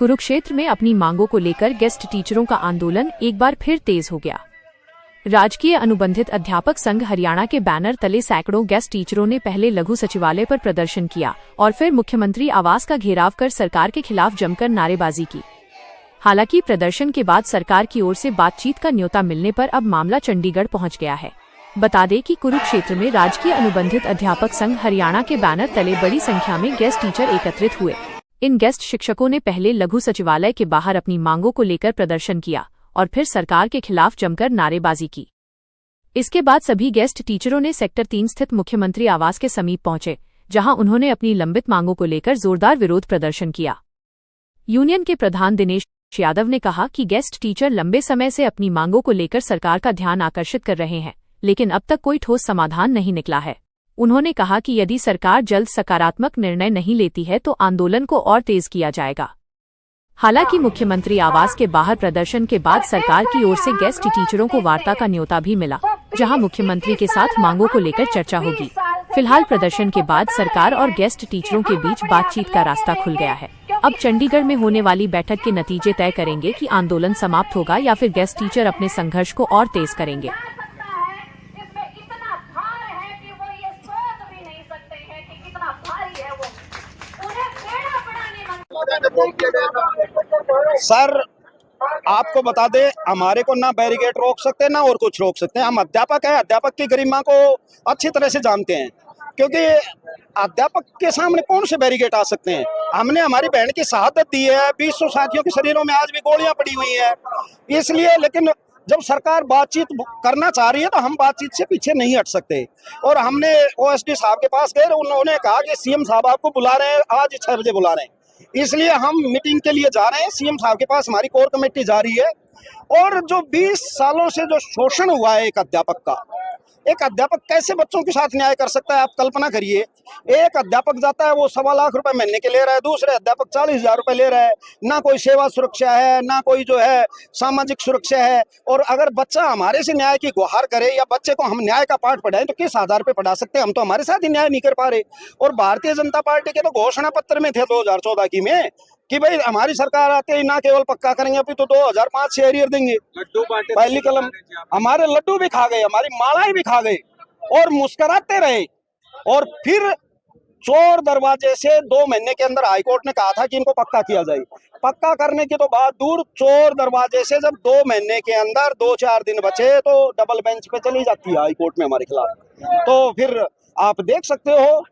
कुरुक्षेत्र में अपनी मांगों को लेकर गेस्ट टीचरों का आंदोलन एक बार फिर तेज हो गया। राजकीय अनुबंधित अध्यापक संघ हरियाणा के बैनर तले सैकड़ों गेस्ट टीचरों ने पहले लघु सचिवालय पर प्रदर्शन किया और फिर मुख्यमंत्री आवास का घेराव कर सरकार के खिलाफ जमकर नारेबाजी की। हालांकि प्रदर्शन के बाद सरकार की ओर से बातचीत का न्योता मिलने पर अब मामला चंडीगढ़ पहुंच गया है। बता दें कि कुरुक्षेत्र में राजकीय अनुबंधित अध्यापक संघ हरियाणा के बैनर तले बड़ी संख्या में गेस्ट टीचर एकत्रित हुए। इन गेस्ट शिक्षकों ने पहले लघु सचिवालय के बाहर अपनी मांगों को लेकर प्रदर्शन किया और फिर सरकार के खिलाफ जमकर नारेबाजी की। इसके बाद सभी गेस्ट टीचरों ने सेक्टर 3 स्थित मुख्यमंत्री आवास के समीप पहुंचे, जहां उन्होंने अपनी लंबित मांगों को लेकर जोरदार विरोध प्रदर्शन किया। यूनियन के प्रधान दिनेश यादव ने कहा कि गेस्ट टीचर लंबे समय से अपनी मांगों को लेकर सरकार का ध्यान आकर्षित कर रहे हैं, लेकिन अब तक कोई ठोस समाधान नहीं निकला है। उन्होंने कहा कि यदि सरकार जल्द सकारात्मक निर्णय नहीं लेती है तो आंदोलन को और तेज किया जाएगा। हालांकि मुख्यमंत्री आवास के बाहर प्रदर्शन के बाद सरकार की ओर से गेस्ट टीचरों को वार्ता का न्योता भी मिला, जहां मुख्यमंत्री के साथ मांगों को लेकर चर्चा होगी। फिलहाल प्रदर्शन के बाद सरकार और गेस्ट टीचरों के बीच बातचीत का रास्ता खुल गया है। अब चंडीगढ़ में होने वाली बैठक के नतीजे तय करेंगे कि आंदोलन समाप्त होगा या फिर गेस्ट टीचर अपने संघर्ष को और तेज करेंगे। सर, आपको बता दें, हमारे को ना बैरिकेड रोक सकते ना और कुछ रोक सकते हैं। हम अध्यापक हैं, अध्यापक की गरिमा को अच्छी तरह से जानते हैं, क्योंकि अध्यापक के सामने कौन से बैरिकेड आ सकते हैं। हमने हमारी बहन की शहादत दी है, 200 साथियों के शरीरों में आज भी गोलियां पड़ी हुई हैं, इसलिए। लेकिन जब सरकार बातचीत करना चाह रही है तो हम बातचीत से पीछे नहीं हट सकते। और हमने ओएसडी साहब के पास गए, उन्होंने कहा कि सीएम साहब आपको बुला रहे हैं, आज 6 बजे बुला रहे हैं, इसलिए हम मीटिंग के लिए जा रहे हैं। सीएम साहब के पास हमारी कोर कमेटी जा रही है। और जो 20 सालों से जो शोषण हुआ है एक अध्यापक कैसे बच्चों के साथ न्याय कर सकता है, आप कल्पना करिए। एक अध्यापक जाता है, वो 1.25 लाख रुपए महीने के ले रहा है, दूसरे अध्यापक 40,000 रुपए ले रहा है। ना कोई सेवा सुरक्षा है, ना कोई जो है सामाजिक सुरक्षा है। और अगर बच्चा हमारे से न्याय की गुहार करे या बच्चे को हम न्याय का पाठ पढ़ाएं तो किस आधार पे पढ़ा सकते हैं? हम तो हमारे साथ ही न्याय नहीं कर पा रहे। और भारतीय जनता पार्टी के तो घोषणा पत्र में थे 2014 की में कि भाई हमारी सरकार आते ही ना केवल पक्का करेंगे, अभी तो 2005 से एरियर देंगे। पहली कलम हमारे लड्डू भी खा गए, हमारी मालाएं भी खा गए और मुस्कुराते रहे। और फिर चोर दरवाजे से 2 महीने के अंदर हाईकोर्ट ने कहा था कि इनको पक्का किया जाए। पक्का करने की तो बात दूर, चोर दरवाजे से जब 2 महीने के अंदर 2-4 दिन बचे तो डबल बेंच पे चली जाती है हाईकोर्ट में हमारे खिलाफ। तो फिर आप देख सकते हो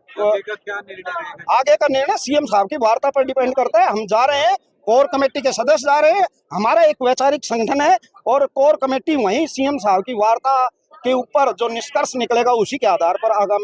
आगे का निर्णय सीएम साहब की वार्ता पर डिपेंड करता है। हम जा रहे हैं, कोर कमेटी के सदस्य जा रहे हैं, हमारा एक वैचारिक संगठन है और कोर कमेटी वहीं सीएम साहब की वार्ता के ऊपर जो निष्कर्ष निकलेगा उसी के आधार पर आगामी